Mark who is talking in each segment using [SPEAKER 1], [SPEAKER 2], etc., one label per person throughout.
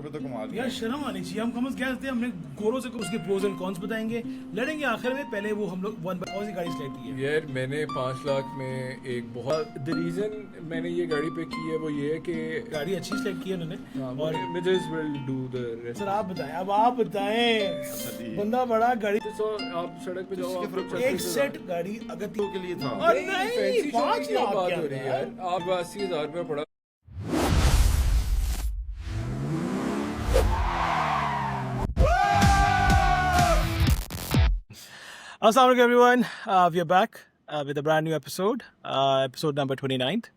[SPEAKER 1] रुपए तो कमा लिए।
[SPEAKER 2] यार शर्म आनी चाहिए। हम कम क्या करते हैं, हमने गोरों से उसके प्रोज एंड कॉन्स बताएंगे, लड़ेंगे आखिर में। पहले वो हम लोग वन बाय कौन सी गाड़ी सिलेक्ट की है।
[SPEAKER 3] यार मैंने 5 लाख में एक बहुत द रीज़न मैंने ये गाड़ी पे की है वो ये है कि
[SPEAKER 2] गाड़ी अच्छी सिलेक्ट की है उन्होंने। और
[SPEAKER 3] Mrs will do the rest.
[SPEAKER 2] Sir आप बताएं, अब आप बताएं। बंदा बड़ा गाड़ी
[SPEAKER 3] तो आप सड़क पे जाओ, आप लोग
[SPEAKER 2] एक सेट गाड़ी अगर
[SPEAKER 1] के लिए था।
[SPEAKER 2] और नहीं,
[SPEAKER 3] फैंसी
[SPEAKER 2] 5
[SPEAKER 3] की
[SPEAKER 2] लाख
[SPEAKER 3] बात
[SPEAKER 2] के
[SPEAKER 3] हो रही है
[SPEAKER 2] अंदर।
[SPEAKER 3] यार। आप 80,000 रुपये पड़ा।
[SPEAKER 2] Assalamu alaikum everyone, we are back with a brand new episode, episode number 29।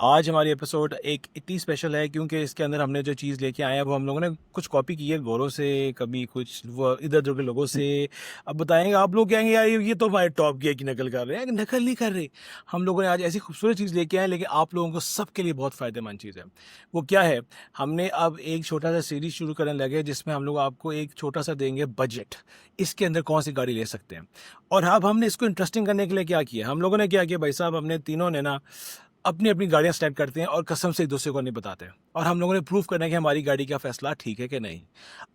[SPEAKER 2] आज हमारी एपिसोड एक इतनी स्पेशल है क्योंकि इसके अंदर हमने जो चीज़ लेके आए हैं वो हम लोगों ने कुछ कॉपी की है गोरों से, कभी कुछ वो इधर उधर के लोगों से। अब बताएंगे, आप लोग कहेंगे यार ये तो हमारे टॉप गियर की नकल कर रहे हैं। नकल नहीं कर रहे, हम लोगों ने आज ऐसी खूबसूरत चीज़ लेके आए लेकिन आप लोगों को सबके लिए बहुत फ़ायदेमंद चीज़ है। वो क्या है, हमने अब एक छोटा सा सीरीज शुरू करने लगे जिसमें हम लोग आपको एक छोटा सा देंगे बजट, इसके अंदर कौन सी गाड़ी ले सकते हैं। और अब हमने इसको इंटरेस्टिंग करने के लिए क्या किया, हम लोगों ने क्या किया भाई साहब, हमने तीनों ने ना अपनी अपनी गाड़ियां सेलेक्ट करते हैं और कसम से एक दूसरे को नहीं बताते, और हम लोगों ने प्रूव करना है कि हमारी गाड़ी का फैसला ठीक है कि नहीं।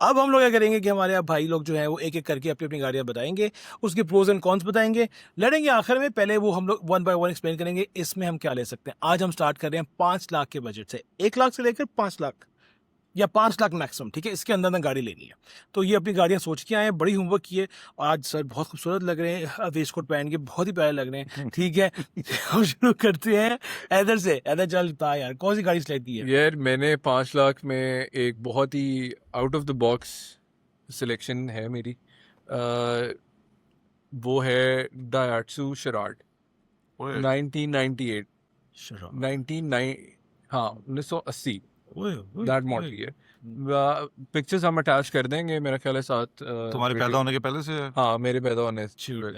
[SPEAKER 2] अब हम लोग क्या करेंगे कि हमारे अब भाई लोग जो हैं वो एक एक करके अपनी अपनी गाड़ियां बताएंगे, उसके प्रोज एंड कॉन्स बताएंगे, लड़ेंगे आखिर में। पहले वो हम लोग वन बाय वन एक्सप्लेन करेंगे इसमें हम क्या ले सकते हैं। आज हम स्टार्ट कर रहे हैं 5 लाख के बजट से, 1 लाख से लेकर 5 लाख या 5 लाख मैक्सिमम, ठीक है। इसके अंदर ना गाड़ी लेनी है तो ये अपनी गाड़ियां सोच के आए हैं, बड़ी होमवर्क की है। और आज सर बहुत खूबसूरत लग रहे हैं, वेस्ट कोट पहन के बहुत ही प्यारे लग रहे हैं, ठीक है। हम शुरू करते हैं इधर से। इधर चल बता यार, कौन सी गाड़ी सिलेक्ट की है।
[SPEAKER 3] यार मैंने 5 लाख में एक बहुत ही out of the box selection है मेरी। वो है डायट्सू शराड 1998 99 हाँ 1980 दैट मॉडल की है। पिक्चर्स हम अटैच कर देंगे मेरा ख्याल है साथ।
[SPEAKER 1] तुम्हारे पैदा होने के पहले से?
[SPEAKER 3] हाँ मेरे पैदा होने से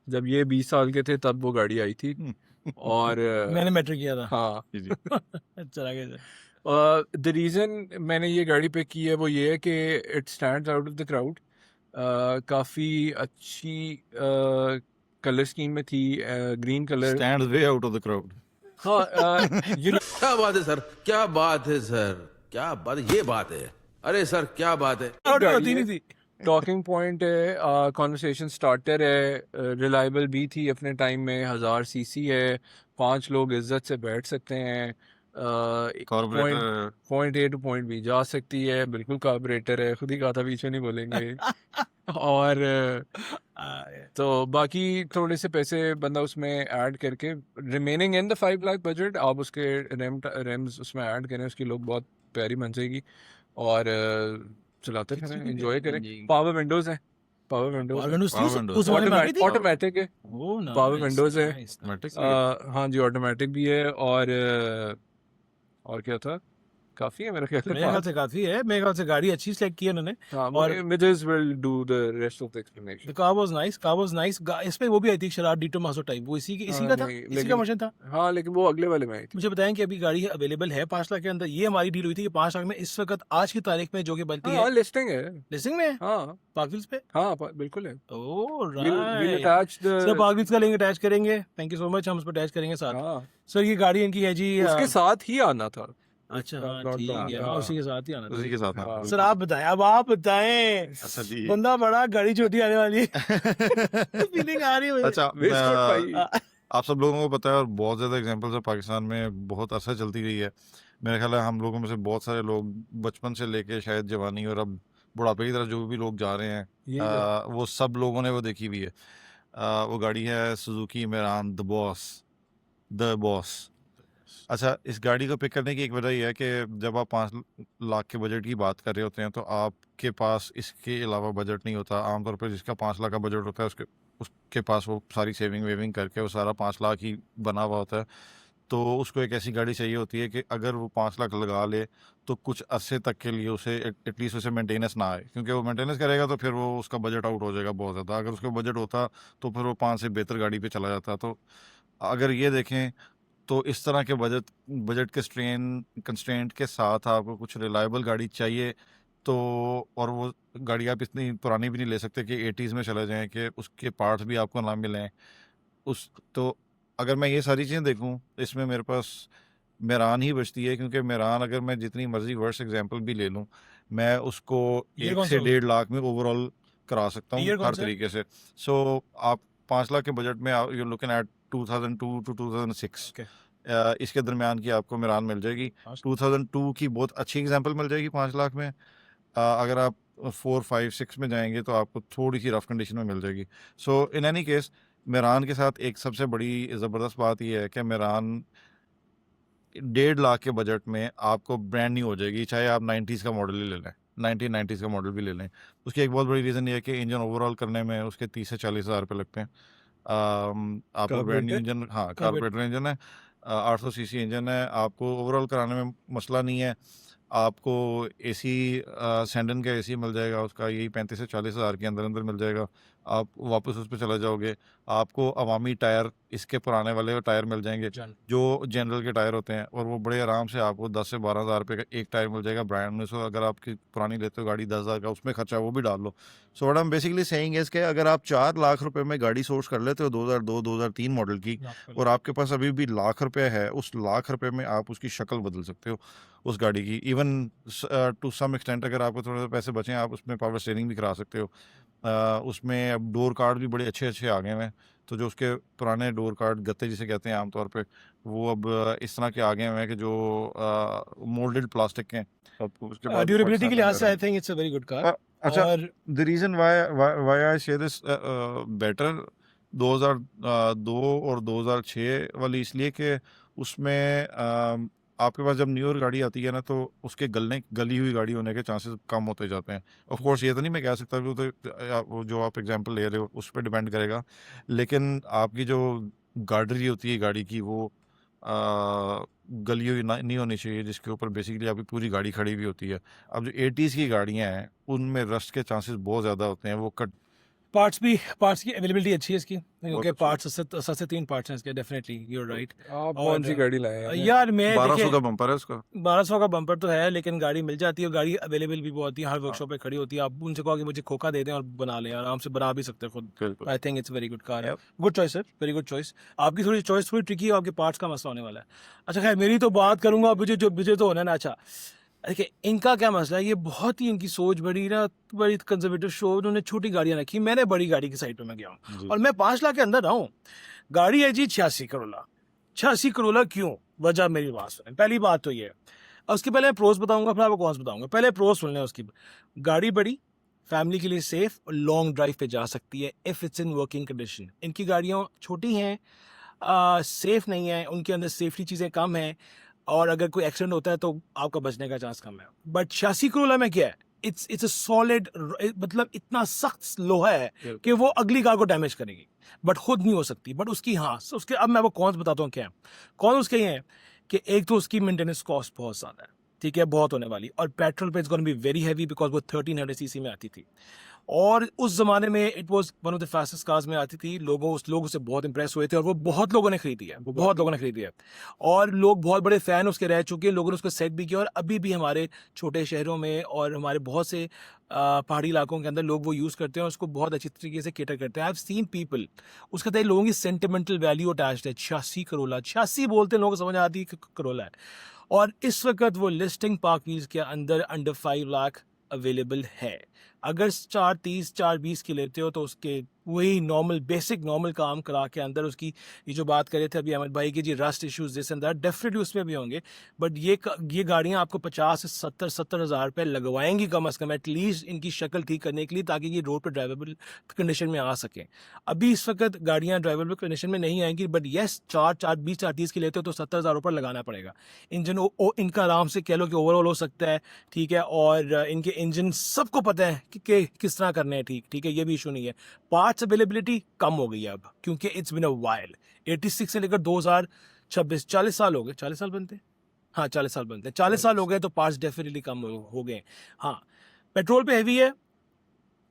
[SPEAKER 3] जब ये 20 साल के थे तब वो गाड़ी आई थी। और
[SPEAKER 2] मैंने मैट्रिक किया था।
[SPEAKER 3] हाँ
[SPEAKER 2] चला गया।
[SPEAKER 3] द रीज़न मैंने ये गाड़ी पे की है वो ये है कि it stands out of the crowd. काफ़ी अच्छी कलर स्कीम में थी, green colour.
[SPEAKER 1] Stands way out of the crowd.
[SPEAKER 3] हाँ
[SPEAKER 4] क्या बात है सर, क्या बात है सर, क्या बात, ये बात है। अरे सर क्या बात है।
[SPEAKER 2] होती नहीं थी।
[SPEAKER 3] टॉकिंग पॉइंट है, कॉन्वर्सेशन स्टार्टर है, रिलायबल भी थी अपने टाइम में, 1000 सीसी है, 5 लोग इज्जत से बैठ सकते हैं, point A to point B जा सकती है, बिल्कुल कार्बोरेटर है, खुद ही कहा था पीछे नहीं बोलेंगे। और तो बाकी थोड़े से पैसे बंदा उसमें ऐड करके remaining in the 5 lakh budget आप उसके रेम्स उसमें ऐड करें, उसकी लुक बहुत प्यारी बन जाएगी। और चलाते रहें, एंजॉय करें। पावर विंडोज है, पावर विंडोज ऑटोमेटिक है, पावर विंडोज है। हाँ जी ऑटोमेटिक भी है। और क्या था, काफी है मेरे ख्याल
[SPEAKER 2] से काफी है। मेरे ख्याल से गाड़ी अच्छी सिलेक्ट की है उन्होंने।
[SPEAKER 3] और Mrs will do the rest of the explanation.
[SPEAKER 2] The car was nice, car was nice। इसमें वो भी आई थी शराब डीटो मासो टाइप, वो इसी का था, इसी का वर्जन था।
[SPEAKER 3] हाँ लेकिन वो अगले वाले में आई थी।
[SPEAKER 2] मुझे बताएं कि अभी गाड़ी अवेलेबल है 5 लाख के अंदर। ये हमारी डील हुई थी कि 5 लाख में इस वक्त आज की तारीख में जो कि बनती है,
[SPEAKER 3] लिस्टिंग है,
[SPEAKER 2] लिस्टिंग में है
[SPEAKER 3] हाँ
[SPEAKER 2] पार्कविल्स पे।
[SPEAKER 3] हाँ बिल्कुल है।
[SPEAKER 2] Oh
[SPEAKER 3] We'll
[SPEAKER 2] right
[SPEAKER 3] attach the-
[SPEAKER 2] sir, Parkvilles का लिंक अटैच करेंगे। थैंक यू सो मच, हम उस पर अटैच करेंगे साथ।
[SPEAKER 3] हाँ
[SPEAKER 2] सर ये गाड़ी इनकी है जी,
[SPEAKER 3] उसके साथ ही आना था।
[SPEAKER 2] अच्छा
[SPEAKER 3] Not
[SPEAKER 2] ठीक
[SPEAKER 3] wrong,
[SPEAKER 2] है,
[SPEAKER 3] हाँ।
[SPEAKER 2] उसी के साथ ही आना था।
[SPEAKER 1] उसी के साथ।
[SPEAKER 3] हाँ।
[SPEAKER 2] सर आप बताएं, अब आप बताएं।
[SPEAKER 1] अच्छा जी।
[SPEAKER 2] बंदा बड़ा, गाड़ी छोटी आने वाली है। फीलिंग आ रही है मुझे।
[SPEAKER 1] अच्छा
[SPEAKER 3] Waistcoat भाई।
[SPEAKER 1] आप सब लोगों को पता है और बहुत ज़्यादा एग्जांपल्स है, पाकिस्तान में बहुत अरसा चलती रही है। मेरा ख्याल है हम लोगों में से बहुत सारे लोग बचपन से लेके शायद जवानी और अब बुढ़ापे की तरफ जो भी लोग जा रहे हैं, वो सब लोगों ने वो देखी हुई है। वो गाड़ी है सुजुकी मेरान द बॉस। अच्छा, इस गाड़ी को पिक करने की एक वजह यह है कि जब आप 5 लाख के बजट की बात कर रहे होते हैं तो आपके पास इसके अलावा बजट नहीं होता। आमतौर पर जिसका 5 लाख का बजट होता है उसके पास वो सारी सेविंग वेविंग करके वो सारा 5 लाख ही बना हुआ होता है। तो उसको एक ऐसी गाड़ी चाहिए होती है कि अगर वो 5 लाख लगा ले तो कुछ अरसे तक के लिए उसे एटलीस्ट उसे मेंटेनेंस ना आए, क्योंकि वो मेंटेनेंस करेगा तो फिर वो उसका बजट आउट हो जाएगा बहुत ज़्यादा। अगर उसका बजट होता तो फिर वो 5 से बेहतर गाड़ी पे चला जाता। तो अगर ये देखें तो इस तरह के बजट के कंस्ट्रेंट के साथ आपको कुछ रिलायबल गाड़ी चाहिए तो, और वो गाड़ी आप इतनी पुरानी भी नहीं ले सकते कि 80s में चले जाएं कि उसके पार्ट्स भी आपको ना मिलें तो अगर मैं ये सारी चीज़ें देखूं इसमें मेरे पास मेरान ही बचती है, क्योंकि मेरान अगर मैं जितनी मर्जी वर्स एग्जांपल भी ले लूं मैं उसको
[SPEAKER 2] Year
[SPEAKER 1] 1
[SPEAKER 2] कौन
[SPEAKER 1] से
[SPEAKER 2] सा होगा?
[SPEAKER 1] 1.5 लाख में ओवरऑल करा सकता हूँ
[SPEAKER 2] ईयर कौन
[SPEAKER 1] हर
[SPEAKER 2] सा है?
[SPEAKER 1] तरीके से। सो आप 5 लाख के बजट में you looking at 2002 to 2006
[SPEAKER 2] Okay.
[SPEAKER 1] इसके दरमियान की आपको मिरान मिल जाएगी।
[SPEAKER 2] हाँ।
[SPEAKER 1] 2002 की बहुत अच्छी एग्जांपल मिल जाएगी 5 लाख में। अगर आप 4, 5, 6 में जाएंगे तो आपको थोड़ी सी रफ कंडीशन में मिल जाएगी। सो इन एनी केस मिरान के साथ एक सबसे बड़ी ज़बरदस्त बात यह है कि मिरान 1.5 लाख के बजट में आपको ब्रांड न्यू हो जाएगी, चाहे आप 90s का मॉडल ही ले लें, 1990s का मॉडल भी ले लें। उसकी एक बहुत बड़ी रीज़न ये है कि इंजन ओवरऑल करने में उसके 30 से 40 हज़ार रुपये लगते हैं। आपको ब्रांड न्यू
[SPEAKER 2] Carburetor?
[SPEAKER 1] इंजन, हाँ
[SPEAKER 2] Carburetor.
[SPEAKER 1] कार्बोरेटर इंजन है, 800 सीसी इंजन है, आपको ओवरऑल कराने में मसला नहीं है। आपको एसी सैंडन का एसी मिल जाएगा, उसका यही 35 से 40 हज़ार के अंदर अंदर मिल जाएगा। आप वापस उस पर चले जाओगे, आपको अवामी टायर, इसके पुराने वाले टायर मिल जाएंगे जो जनरल के टायर होते हैं, और वो बड़े आराम से आपको 10 से 12 हज़ार रुपये का एक टायर मिल जाएगा ब्रांड में। सो अगर आपकी पुरानी लेते हो गाड़ी 10 हज़ार का, उसमें खर्चा वो भी डाल लो। So what I am basically saying is कि अगर आप 4 लाख रुपए में गाड़ी सोर्स कर लेते हो 2002 2003 मॉडल की, और आपके पास अभी भी लाख रुपए है, उस लाख रुपए में आप उसकी शक्ल बदल सकते हो उस गाड़ी की। इवन टू सम एक्सटेंट अगर आपको थोड़े पैसे बचें, आप उसमें पावर स्टीयरिंग भी करा सकते हो। उसमें अब डोर कार्ड भी बड़े अच्छे अच्छे आ गए हैं, तो जो उसके पुराने डोर कार्ड गत्ते जिसे कहते हैं आमतौर पे, वो अब इस तरह के आ गए हैं कि जो मोल्डेड प्लास्टिक के हैं। अब उसके बाद
[SPEAKER 2] ड्यूरेबिलिटी के लिहाज से I think it's a very good car.
[SPEAKER 1] अच्छा,
[SPEAKER 2] और
[SPEAKER 1] द रीजन व्हाई आई से दिस बेटर 2002 और 2006 वाली, इसलिए कि उसमें आपके पास जब न्यूअर गाड़ी आती है ना, तो उसके गली हुई गाड़ी होने के चांसेस कम होते जाते हैं। ऑफ कोर्स ये तो नहीं मैं कह सकता कि वो तो वो जो आप एग्जांपल ले रहे हो उस पर डिपेंड करेगा, लेकिन आपकी जो गार्डरी होती है गाड़ी की, वो गली हुई नहीं होनी चाहिए, जिसके ऊपर बेसिकली आपकी पूरी गाड़ी खड़ी हुई होती है। अब जो 80s की गाड़ियां हैं उनमें रस्ट के चांसेस बहुत ज़्यादा होते हैं, वो
[SPEAKER 2] पार्ट्स की अवेलेबिलिटी अच्छी है इसकी, क्योंकि
[SPEAKER 1] बहुत
[SPEAKER 2] पार्ट्स सबसे 3 पार्ट्स हैं इसके, डेफिनेटली यू आर राइट।
[SPEAKER 3] आप कौन सी गाड़ी लाए हैं?
[SPEAKER 2] यार मैं
[SPEAKER 1] 1200
[SPEAKER 2] देखिए
[SPEAKER 1] का बम्पर है उसका।
[SPEAKER 2] 1200 का बम्पर तो है, लेकिन गाड़ी मिल जाती है और गाड़ी अवेलेबल भी बहुत होती है, हर वर्कशॉप पे खड़ी होती है। आप उनसे कहो कि मुझे खोखा दे दें और बना लें, आराम से बना भी सकते हैं खुद।
[SPEAKER 1] बिल्कुल।
[SPEAKER 2] I think it's very good car है।
[SPEAKER 1] Yep.
[SPEAKER 2] Good choice sir, very good choice. आपकी थोड़ी चॉइस थोड़ी ट्रिकी है, आपके पार्ट्स का मसला होने वाला है। अच्छा खैर, मेरी तो बात करूंगा, मुझे तो होना ना। अच्छा देखिए, इनका क्या मसला है, ये बहुत ही इनकी सोच बड़ी कंजर्वेटिव शो, उन्होंने छोटी गाड़ियां रखी, मैंने बड़ी गाड़ी की साइड पे मैं गया हूँ, और मैं 5 लाख के अंदर रहा हूँ। गाड़ी है जी 86 करोला। 86 करोला क्यों? वजह मेरी बात सुने, पहली बात तो ये है। और उसके पहले मैं प्रोस बताऊंगा, फिर आपको कौन सा बताऊंगा। पहले प्रोस सुन लें उसकी। गाड़ी बड़ी, फैमिली के लिए सेफ और लॉन्ग ड्राइव पे जा सकती है if it's in working condition. इनकी गाड़ियाँ छोटी हैं, सेफ नहीं है, उनके अंदर सेफ्टी चीज़ें कम हैं, और अगर कोई एक्सीडेंट होता है तो आपका बचने का चांस कम है। बट 86 करोला में क्या है, इट्स अ सॉलिड, मतलब इतना सख्त लोहा है कि वो अगली कार को डैमेज करेगी, बट खुद नहीं हो सकती। बट उसकी उसके अब मैं आपको कौन बताता हूँ क्या है। कौन उसके ये है कि एक तो उसकी मेंटेनेंस कॉस्ट बहुत ज़्यादा है, ठीक है, बहुत होने वाली, और पेट्रोल पे it's gonna be very heavy because वो 1300 सीसी में आती थी, और उस ज़माने में it was one of the fastest cars में आती थी। उस लोगों से बहुत इंप्रेस हुए थे, और वो बहुत लोगों ने खरीदी है, बहुत लोगों ने खरीदी है, और लोग बहुत बड़े फ़ैन उसके रह चुके हैं। लोगों ने उसको सेट भी किया, और अभी भी हमारे छोटे शहरों में और हमारे बहुत से पहाड़ी इलाकों के अंदर लोग वो यूज़ करते हैं और उसको बहुत अच्छी तरीके से केटर करते हैं। आई हैव सीन पीपल, उसके तहत लोगों की सेंटिमेंटल वैल्यू अटैच्ड है। 86 करोला, 86 बोलते हैं, लोगों को समझ आती है करोला है, और इस वक्त वो लिस्टिंग पार्किंग के अंदर अंडर 5 लाख अवेलेबल है। अगर 430 420 की लेते हो तो उसके वही नॉर्मल काम करा के अंदर उसकी, ये जो बात कर रहे थे अभी अहमद भाई की जी, rust issues this and that, definitely उसमें भी होंगे। बट ये गाड़ियाँ आपको 50 से 70 हज़ार रुपये लगवाएंगी कम अज़ कम, एटलीस्ट इनकी शक्ल ठीक करने के लिए, ताकि ये रोड पर ड्राइवेबल कंडीशन में आ सकें। अभी इस वक्त गाड़ियाँ ड्राइवेबल कंडीशन में नहीं आएंगी, बट येस 420 430 की लेते हो तो 70,000 रुपये लगाना पड़ेगा। इंजन इनका आराम से कह लो कि ओवरऑल हो सकता है, ठीक है, और इनके इंजन सबको पता है कि किस तरह करने हैं, ठीक है, ये भी इशू नहीं है। पार्ट्स अवेलेबिलिटी कम हो गई है अब, क्योंकि इट्स बिन अ वाइल। 86 से लेकर 2026 40 साल हो गए, 40 साल बनते हैं, हाँ 40 साल बनते हैं, 40 साल हो गए, तो पार्ट्स डेफिनेटली कम हो गए। हाँ, पेट्रोल पे हैवी है,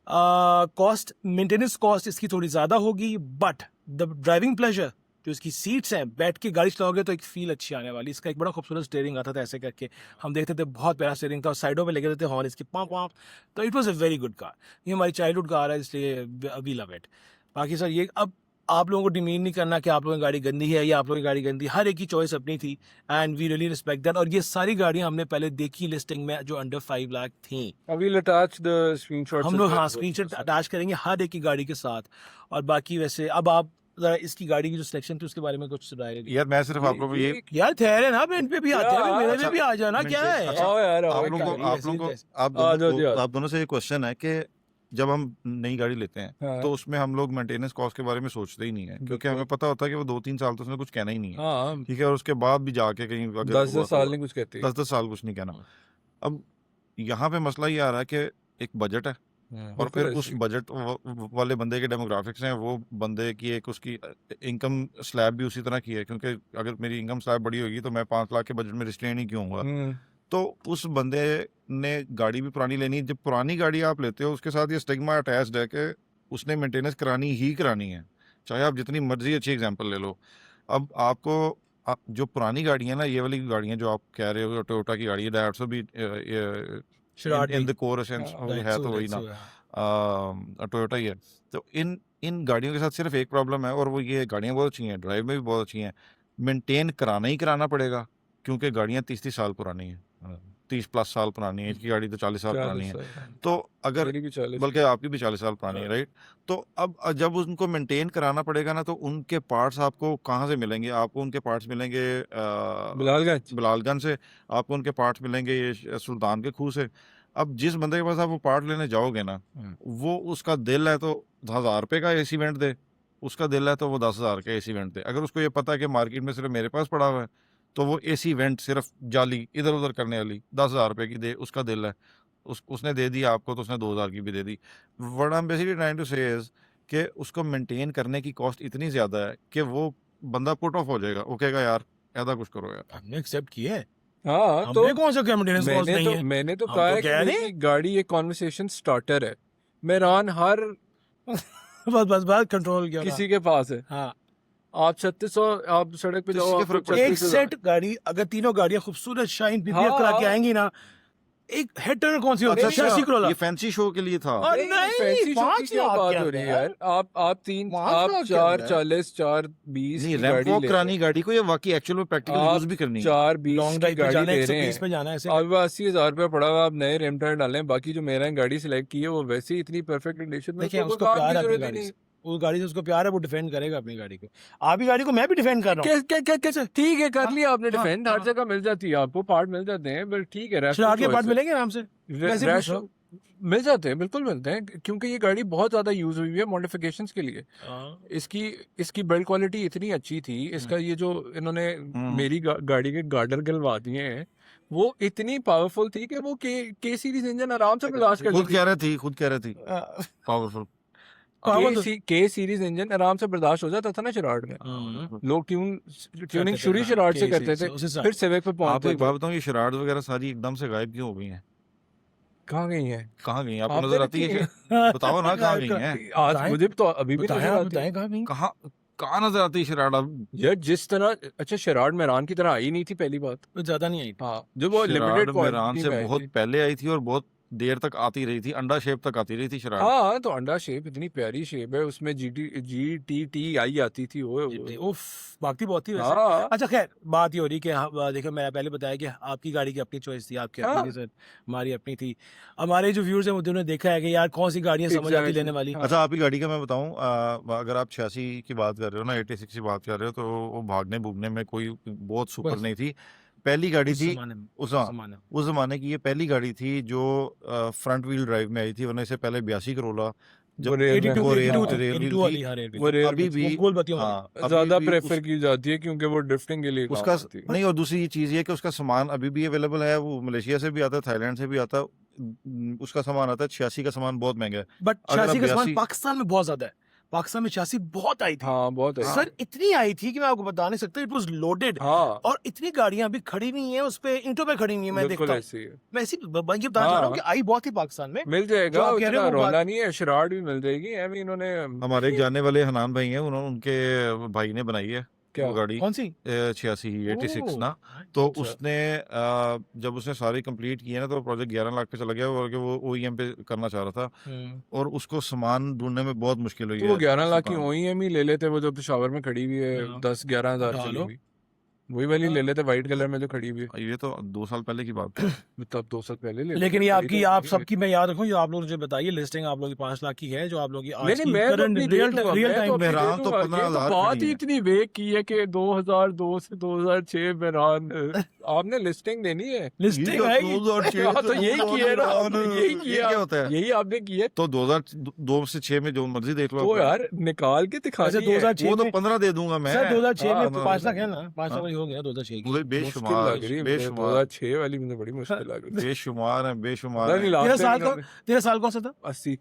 [SPEAKER 2] कॉस्ट, मेंटेनेंस कॉस्ट इसकी थोड़ी ज़्यादा होगी, बट द ड्राइविंग प्लेजर, जो इसकी सीट्स हैं, बैठ के गाड़ी चलाओगे तो एक फील अच्छी आने वाली। इसका एक बड़ा खूबसूरत स्टीयरिंग आता था, ऐसे करके हम देखते थे, बहुत प्यारा स्टीयरिंग था, और साइडों पे लगे रहते हॉर्न इसकी पाँव, तो it was a very good car. ये हमारी चाइल्डहुड कार है, इसलिए वी लव इट। बाकी सर ये अब आप लोगों को डिमीन नहीं करना कि आप लोगों की गाड़ी गंदी है या आप लोगों की गाड़ी गंदी, हर एक की चॉइस अपनी थी and we really respect that. और ये सारी गाड़ियां हमने पहले देखी लिस्टिंग में जो अंडर 5 लाख थी।
[SPEAKER 3] I will attach the screenshots
[SPEAKER 2] हम
[SPEAKER 3] as
[SPEAKER 2] लोग
[SPEAKER 3] well.
[SPEAKER 2] हाँ स्क्रीनशॉट अटैच करेंगे हर एक की गाड़ी के साथ। और बाकी वैसे अब आप जरा इसकी गाड़ी की जो सिलेक्शन थी उसके बारे में कुछ राय दीजिए।
[SPEAKER 1] यार मैं सिर्फ आपको ये
[SPEAKER 2] यार ठहरे ना, इन पे भी आते हैं, मेरे
[SPEAKER 1] अच्छा,
[SPEAKER 2] में भी आ जाना, क्या है?
[SPEAKER 1] अच्छा,
[SPEAKER 3] आओ यार, आओ,
[SPEAKER 1] आप
[SPEAKER 3] एक
[SPEAKER 1] लोगों
[SPEAKER 3] गाड़ी
[SPEAKER 1] को आप
[SPEAKER 2] ऐसी
[SPEAKER 1] लोगों को
[SPEAKER 2] जैसी।
[SPEAKER 1] आप दोनों से ये क्वेश्चन है कि जब हम नई गाड़ी लेते हैं
[SPEAKER 3] हाँ।
[SPEAKER 1] तो उसमें हम लोग मेंटेनेंस कॉस्ट के बारे में सोचते ही नहीं है, क्योंकि
[SPEAKER 3] बिल्कुल।
[SPEAKER 1] हमें पता होता है कि वो 2-3 साल तो उसने कुछ कहना ही नहीं है,
[SPEAKER 3] हाँ,
[SPEAKER 1] ठीक है, और उसके बाद भी जाके कहीं अगर
[SPEAKER 3] 10 साल नहीं कुछ कहते।
[SPEAKER 1] 10 साल कुछ नहीं कहना। अब यहाँ पे मसला ये आ रहा है कि एक बजट है और फिर उस बजट वाले बंदे के डेमोग्राफिक्स हैं, वो बंदे की एक उसकी इनकम स्लैब भी उसी तरह की है, क्योंकि अगर मेरी इनकम स्लैब बड़ी होगी तो मैं 5 लाख के बजट में रिस्ट्रेन ही क्यों होगा। तो उस बंदे ने गाड़ी भी पुरानी लेनी है। जब पुरानी गाड़ी आप लेते हो उसके साथ ये स्टिग्मा अटैच्ड है कि उसने मेंटेनेंस करानी ही करानी है, चाहे आप जितनी मर्जी अच्छी एग्जांपल ले लो। अब आपको जो पुरानी गाड़ी है ना, ये वाली गाड़ियाँ जो आप कह रहे हो, टोयोटा की गाड़ी है, डायट्सो भी इन द कोर सेंस है तो वही ना, टोयोटा ही है। तो इन गाड़ियों के साथ सिर्फ एक प्रॉब्लम है, और वो ये गाड़ियाँ बहुत अच्छी हैं, ड्राइव में भी बहुत अच्छी हैं, मेंटेन कराना ही कराना पड़ेगा, क्योंकि गाड़ियाँ 30-30 साल पुरानी हैं, 30+ साल पुरानी है। इसकी गाड़ी तो 40 साल पुरानी है, तो अगर बल्कि आपकी भी 40 साल पुरानी है, राइट। तो अब जब उनको मेंटेन कराना पड़ेगा ना, तो उनके पार्ट्स आपको कहाँ से मिलेंगे? आपको उनके पार्ट्स मिलेंगे बिलालगंज से, आपको उनके पार्ट्स मिलेंगे ये सुल्तान के खूह से। अब जिस बंदे के पास आप वो पार्ट लेने जाओगे ना, वो उसका दिल है तो 1000 रुपये का एसी वेंट दे, उसका दिल है तो वो 10,000 का एसी वेंट दे। अगर उसको ये पता है कि मार्केट में सिर्फ मेरे पास पड़ा हुआ है, तो वो एसी वेंट सिर्फ जाली इधर उधर करने वाली 10,000 रुपये की दे, उसका दिल है, उसने दे दी आपको, तो उसने 2,000 की भी दे दी। What I am basically trying to say is कि उसको मेंटेन करने की कॉस्ट इतनी ज़्यादा है कि वो बंदा पुट ऑफ हो जाएगा, वो कहेगा यार ऐसा कुछ करो यार।
[SPEAKER 2] हमने एक्सेप्ट किया है।
[SPEAKER 3] हाँ, तो
[SPEAKER 2] हमने कौन सा क्या मेंटेनेंस कॉस्ट नहीं है?
[SPEAKER 3] मैंने तो
[SPEAKER 2] हम
[SPEAKER 3] कहा
[SPEAKER 2] तो
[SPEAKER 3] है
[SPEAKER 2] कह
[SPEAKER 3] कि
[SPEAKER 2] रहे
[SPEAKER 3] मेरी गाड़ी एक कॉन्वर्सेशन स्टार्टर है। मेहरान हर
[SPEAKER 2] बस कंट्रोल किया
[SPEAKER 3] किसी के पास है।
[SPEAKER 2] हाँ,
[SPEAKER 3] आप 3600 आप सड़क पे
[SPEAKER 1] किसी
[SPEAKER 3] जाओ,
[SPEAKER 1] के
[SPEAKER 3] आपको
[SPEAKER 1] फर्क पड़ता
[SPEAKER 2] 1
[SPEAKER 3] 36,000
[SPEAKER 2] सेट गाड़ी, अगर तीनों गाड़ियां खूबसूरत शाइन पीपीएफ
[SPEAKER 3] हाँ,
[SPEAKER 2] करा के आएंगी ना, एक हेड टर्नर कौन सी होती है?
[SPEAKER 1] अच्छा,
[SPEAKER 2] 86 करोला।
[SPEAKER 1] ये फैंसी शो के लिए था।
[SPEAKER 2] और
[SPEAKER 3] नहीं,
[SPEAKER 2] नहीं,
[SPEAKER 3] फैंसी शो की
[SPEAKER 2] 5
[SPEAKER 3] क्या
[SPEAKER 2] लाख
[SPEAKER 3] बात
[SPEAKER 2] के
[SPEAKER 3] हो रही है
[SPEAKER 2] अंदर।
[SPEAKER 3] यार? आप
[SPEAKER 2] 5 लाख के
[SPEAKER 3] 440 420
[SPEAKER 1] नहीं,
[SPEAKER 3] की
[SPEAKER 1] रैंप
[SPEAKER 3] गाड़ी
[SPEAKER 1] वॉक
[SPEAKER 3] ले
[SPEAKER 1] करानी गाड़ी को, ये वाकई एक्चुअल में प्रैक्टिकल
[SPEAKER 3] आप
[SPEAKER 1] यूज भी करनी है।
[SPEAKER 3] 420
[SPEAKER 2] लॉन्ग
[SPEAKER 3] की
[SPEAKER 2] ड्राइव पे
[SPEAKER 3] गाड़ी
[SPEAKER 2] जाना है,
[SPEAKER 3] ले रहे
[SPEAKER 2] 120
[SPEAKER 3] हैं,
[SPEAKER 2] पे जाना है ऐसे।
[SPEAKER 3] अब 80,000 रुपया पड़ा हुआ, आप नए रिम टायर डालें। बाकी जो मेरा गाड़ी सिलेक्ट की है वो वैसे ही इतनी परफेक्ट कंडीशन में,
[SPEAKER 2] देखिए
[SPEAKER 3] उसको
[SPEAKER 2] उसको
[SPEAKER 3] काम
[SPEAKER 2] प्यार
[SPEAKER 3] की
[SPEAKER 2] है अपनी
[SPEAKER 3] जरूरत ही
[SPEAKER 2] गाड़ी
[SPEAKER 3] नहीं।
[SPEAKER 2] से, उस गाड़ी से उसको प्यार है, वो डिफेंड करेगा अपनी गाड़ी को। आपकी गाड़ी को मैं भी डिफेंड कर रहा हूँ।
[SPEAKER 3] कैसे? ठीक है, कर लिया आपने
[SPEAKER 2] हाँ,
[SPEAKER 3] डिफेंड, हर
[SPEAKER 2] हाँ।
[SPEAKER 3] जगह मिल जाती है आपको, पार्ट मिल जाते हैं, बट ठीक है,
[SPEAKER 2] शराब के पार्ट मिलेंगे आराम से, वैसे पूछ रहा हूँ।
[SPEAKER 3] मिल जाते हैं, बिल्कुल मिलते हैं, क्योंकि ये गाड़ी बहुत ज्यादा यूज हुई है मॉडिफिकेशंस के लिए। इसकी बिल्ड क्वालिटी इतनी अच्छी थी, इसका ये जो इन्होंने मेरी गाड़ी के गार्डर गलवा दिए हैं, वो इतनी पावरफुल थी कि वो के सीरीज इंजन आराम से बर्दाश्त कर
[SPEAKER 1] खुद
[SPEAKER 3] लेती
[SPEAKER 1] कह रही थी पावरफुल।
[SPEAKER 3] के सीरीज इंजन आराम से बर्दाश्त हो जाता था ना शराड में। लोग ट्यूनिंग शुरू शराड से करते थे, फिर सिविक पे
[SPEAKER 1] आपको
[SPEAKER 3] पहुंचते
[SPEAKER 1] एक
[SPEAKER 3] थे।
[SPEAKER 1] बात बताऊं, ये शराड वगैरह सारी एकदम से गायब क्यों हो गई हैं?
[SPEAKER 3] कहाँ गई है?
[SPEAKER 1] कहाँ गई? आपको
[SPEAKER 3] आपने
[SPEAKER 1] नजर आती है? बताओ ना कहाँ गई हैं?
[SPEAKER 3] आज मुझे तो अभी भी नजर आती है।
[SPEAKER 1] कहाँ नजर आती है शराड अब?
[SPEAKER 3] यार जिस तरह, अच्छा शराड मेहरान की तरह आई नहीं थी पहली बात।
[SPEAKER 2] ज्यादा नहीं आई।
[SPEAKER 3] हाँ, जो वो
[SPEAKER 1] शराड
[SPEAKER 3] लिमिटेड
[SPEAKER 1] मेहरान से बहुत पहले आई थी और बहुत देर तक आती रही थी, अंडा शेप तक आती रही थी शराड।
[SPEAKER 3] हाँ, तो अंडा शेप इतनी प्यारी शेप है, उसमें GTT आई आती थी वो।
[SPEAKER 2] उफ, भागती बहुत थी वैसे।
[SPEAKER 3] हाँ,
[SPEAKER 2] अच्छा खैर, बात ये हो रही कि देखो मैंने पहले बताया कि आपकी गाड़ी की अपनी चॉइस थी, आपकी अपनी थी, हमारी अपनी थी। हमारे जो व्यूअर्स हैं उन्होंने देखा है कि यार कौन सी गाड़ियां समझ आती लेने वाली।
[SPEAKER 1] अच्छा, आपकी गाड़ी का मैं बताऊं, अगर आप 86 की बात कर रहे हो ना, 86 की बात कर रहे हो, तो वो भागने भूगने में कोई बहुत सुपर नहीं थी। पहली गाड़ी थी उस जमाने की, ये पहली गाड़ी थी जो फ्रंट व्हील ड्राइव में आई थी, वरना इससे पहले 82 करोला अभी भी
[SPEAKER 3] ज्यादा प्रेफर की जाती है क्योंकि वो ड्रिफ्टिंग के लिए
[SPEAKER 1] उसका नहीं। और दूसरी चीज ये कि उसका सामान अभी भी अवेलेबल है, वो मलेशिया से भी आता है, थाईलैंड से भी आता है, उसका सामान आता है। 86 का सामान बहुत महंगा है,
[SPEAKER 2] बट 86 का सामान पाकिस्तान में बहुत ज्यादा है। पाकिस्तान में 86 बहुत आई थी।
[SPEAKER 3] हाँ, बहुत है
[SPEAKER 2] सर, इतनी आई थी कि मैं आपको बता नहीं सकता, इट वाज लोडेड। और इतनी गाड़ियां अभी खड़ी हुई हैं उस पे, ईंटों पे खड़ी हुई हैं, मैं देखता हूं। मैं ऐसी ये बता रहा हूं कि आई बहुत ही पाकिस्तान में।
[SPEAKER 3] मिल जाएगा, उतना रोना नहीं है, शराड भी मिल जाएगी। इन्होंने
[SPEAKER 1] हमारे एक जानने वाले हनान भाई हैं, उन्होंने उनके भाई ने बनाई है,
[SPEAKER 3] क्या?
[SPEAKER 1] वो गाड़ी
[SPEAKER 2] कौन सी?
[SPEAKER 1] 86 86
[SPEAKER 2] ओह,
[SPEAKER 1] ना, तो
[SPEAKER 3] अच्छा।
[SPEAKER 1] उसने जब उसने सारी कंप्लीट किए ना तो प्रोजेक्ट 11 लाख पे चला गया और कि वो OEM पे करना चाह रहा था और उसको सामान ढूंढने में बहुत मुश्किल हुई
[SPEAKER 3] तो वो
[SPEAKER 1] है
[SPEAKER 3] 11 लाख की
[SPEAKER 1] सुल्तान।
[SPEAKER 3] OEM ही ले लेते, वो जो पेशावर में खड़ी हुई है
[SPEAKER 2] हाँ।
[SPEAKER 3] 10-11 हजार
[SPEAKER 2] उठा
[SPEAKER 3] चली
[SPEAKER 2] लो।
[SPEAKER 3] हुई, वही वाली ले लेते व्हाइट कलर में जो खड़ी हुई है।
[SPEAKER 1] ये तो 2 साल पहले की बात है।
[SPEAKER 3] तब 2 साल पहले ले
[SPEAKER 2] लेकिन ये
[SPEAKER 3] लेते,
[SPEAKER 2] आपकी
[SPEAKER 3] खड़ी तो
[SPEAKER 2] आप
[SPEAKER 3] नहीं
[SPEAKER 2] सबकी मैं याद रखूं, जो आप लोग मुझे बताइए लिस्टिंग आप लोगों की 5 लाख की है, जो आप लोग की
[SPEAKER 3] नहीं
[SPEAKER 2] आज
[SPEAKER 3] नहीं,
[SPEAKER 2] की
[SPEAKER 3] मैं तो
[SPEAKER 2] करंट
[SPEAKER 3] अपनी दे
[SPEAKER 2] रियल
[SPEAKER 3] दूंगा,
[SPEAKER 2] रियल
[SPEAKER 3] मैं तो
[SPEAKER 2] टाइम
[SPEAKER 3] अपनी दे
[SPEAKER 1] मेहरान तो
[SPEAKER 3] दूंगा। ये
[SPEAKER 1] 15,000
[SPEAKER 3] बात
[SPEAKER 1] खड़ी
[SPEAKER 3] ही
[SPEAKER 1] है।
[SPEAKER 3] इतनी वेग की है कि 2002 से 2006 मेहरान आपने लिस्टिंग देनी है।
[SPEAKER 2] लिस्टिंग है ये।
[SPEAKER 1] 2006
[SPEAKER 3] हाँ, तो यही किया ना आपने, यही
[SPEAKER 1] ये
[SPEAKER 3] किया,
[SPEAKER 1] क्या होता है?
[SPEAKER 3] यही आपने किया।
[SPEAKER 1] तो 2002 से 6 में जो मर्जी देख लो
[SPEAKER 3] तो
[SPEAKER 1] आप।
[SPEAKER 3] यार निकाल के
[SPEAKER 2] वैसे
[SPEAKER 3] दिखानी है।
[SPEAKER 2] 2006
[SPEAKER 1] वो तो
[SPEAKER 2] में
[SPEAKER 1] 15 दे दूंगा मैं।
[SPEAKER 2] सर 2006 में
[SPEAKER 3] हाँ,
[SPEAKER 2] 5 लाख है ना, 5 लाख
[SPEAKER 1] हाँ।
[SPEAKER 2] वाली हो गया 2006 की।
[SPEAKER 1] मुझे
[SPEAKER 3] मुश्किल
[SPEAKER 1] बेशुमार
[SPEAKER 3] लग रही है,
[SPEAKER 1] बेशुमार
[SPEAKER 3] 2006 वाली मुझे बड़ी मुश्किल लग रही है।
[SPEAKER 1] बेशुमार है बेशुमार
[SPEAKER 3] पता
[SPEAKER 1] है।
[SPEAKER 3] नहीं
[SPEAKER 2] तेरा
[SPEAKER 3] लास्ट
[SPEAKER 2] साल
[SPEAKER 3] टाइम
[SPEAKER 2] को तेरा साल कौन सा था?
[SPEAKER 3] 80।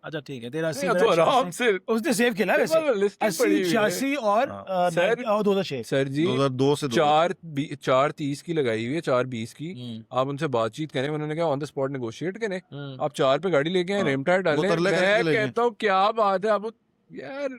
[SPEAKER 2] अच्छा ठीक है, तेरा 80
[SPEAKER 3] नहीं,
[SPEAKER 2] मेरा
[SPEAKER 3] तो आराम
[SPEAKER 2] 86।
[SPEAKER 3] से
[SPEAKER 2] उसने सेव किया ना वैसे,
[SPEAKER 3] लिस्टिंग
[SPEAKER 2] 80
[SPEAKER 3] पड़ी हुई है।
[SPEAKER 2] 86 और
[SPEAKER 1] हाँ।
[SPEAKER 3] सर
[SPEAKER 2] 2006।
[SPEAKER 3] सर जी
[SPEAKER 1] 2002 से
[SPEAKER 3] 4:30 की लगाई हुई है, 4:20 की। आप उनसे बातचीत करें, उन्होंने कहा ऑन द स्पॉट नेगोशिएट करें। आप 4 पे गाड़ी लेके आए,
[SPEAKER 1] हाँ।
[SPEAKER 3] रेम टायर
[SPEAKER 1] वो
[SPEAKER 3] डालें।
[SPEAKER 1] तरले करके
[SPEAKER 3] मैं
[SPEAKER 1] लेके।
[SPEAKER 3] कहता हूँ क्या बात है आप यार।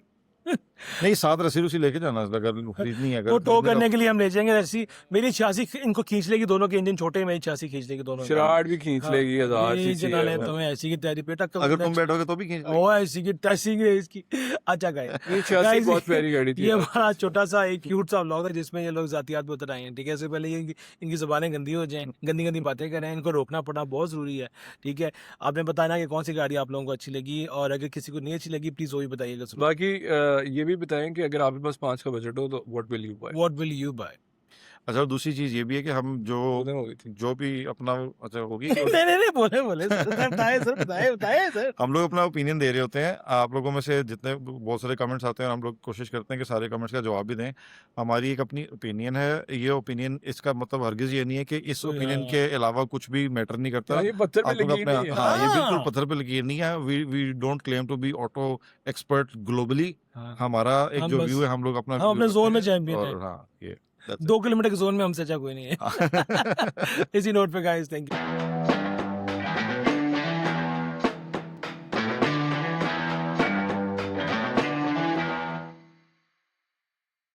[SPEAKER 1] नहीं 7 रस्सी उसी लेके जाना अगर खरीदनी है।
[SPEAKER 2] वो
[SPEAKER 1] अगर
[SPEAKER 2] टो
[SPEAKER 1] खरीदने
[SPEAKER 2] करने
[SPEAKER 1] का-
[SPEAKER 2] के लिए हम ले जाएंगे रस्सी। मेरी 86 इनको खींच लेगी, दोनों के इंजन छोटे हैं, मेरी 86 खींच लेगी दोनों।
[SPEAKER 3] शराट भी खींच लेगी 1000
[SPEAKER 2] ये
[SPEAKER 3] सीसी
[SPEAKER 2] जना ले
[SPEAKER 3] है वो।
[SPEAKER 2] तुम्हें ऐसी की तैयारी पेटा कब
[SPEAKER 1] अगर तुम बैठोगे तो भी खींच लेंगे।
[SPEAKER 2] ओ ऐसी की तैसी की इसकी। अच्छा गाइस,
[SPEAKER 3] ये 86 बहुत प्यारी गाड़ी थी
[SPEAKER 2] ये
[SPEAKER 3] यार।
[SPEAKER 2] हमारा छोटा सा एक क्यूट सा व्लॉग है जिसमें ये लोग जातियात पे उतर आए हैं। ठीक है, इससे पहले ये इनकी ज़बानें गंदी हो जाएं, गंदी गंदी बातें करें, इनको रोकना पड़ना बहुत ज़रूरी है। ठीक है, आपने बताना कि कौन सी गाड़ी आप लोगों को अच्छी लगी, और अगर किसी को नहीं अच्छी लगी प्लीज़ वो भी बताइएगा जरूर।
[SPEAKER 3] बाकी ये भी बताएं कि अगर आपके पास 5 का बजट हो तो what will you buy.
[SPEAKER 2] What will you buy?
[SPEAKER 1] अच्छा, दूसरी चीज ये भी है कि हम
[SPEAKER 3] खत्म हो गई थी।
[SPEAKER 1] जो भी अपना अच्छा होगी
[SPEAKER 2] नहीं बोले सर, बताए सर।
[SPEAKER 1] हम लोग अपना ओपिनियन दे रहे होते हैं। आप लोगों में से जितने बहुत सारे कमेंट्स आते हैं, हम लोग कोशिश करते हैं कि सारे कमेंट्स का जवाब भी दें। हमारी एक अपनी ओपिनियन है, ये ओपिनियन इसका मतलब हरगिज ये नहीं है कि इस ओपिनियन के अलावा कुछ भी मैटर नहीं करता।
[SPEAKER 3] ये पत्थर पे
[SPEAKER 1] आप लोग
[SPEAKER 3] लकीर
[SPEAKER 1] अपने
[SPEAKER 3] नहीं है।
[SPEAKER 1] हाँ, ये बिल्कुल
[SPEAKER 2] हाँ।
[SPEAKER 1] पत्थर पे लकीर नहीं है। We don't claim to be auto expert globally.
[SPEAKER 2] हाँ।
[SPEAKER 1] हमारा एक
[SPEAKER 2] हम
[SPEAKER 1] जो
[SPEAKER 2] बस-
[SPEAKER 1] व्यू है, हम लोग अपना
[SPEAKER 2] हम अपने
[SPEAKER 1] view
[SPEAKER 2] जोन में
[SPEAKER 1] रखते हैं।
[SPEAKER 2] चैंपियन
[SPEAKER 1] और
[SPEAKER 2] हैं।
[SPEAKER 1] हाँ, ये that's it.
[SPEAKER 2] 2 किलोमीटर के जोन में हमसे अच्छा कोई नहीं है। इसी नोट पे गाइस, थैंक यू।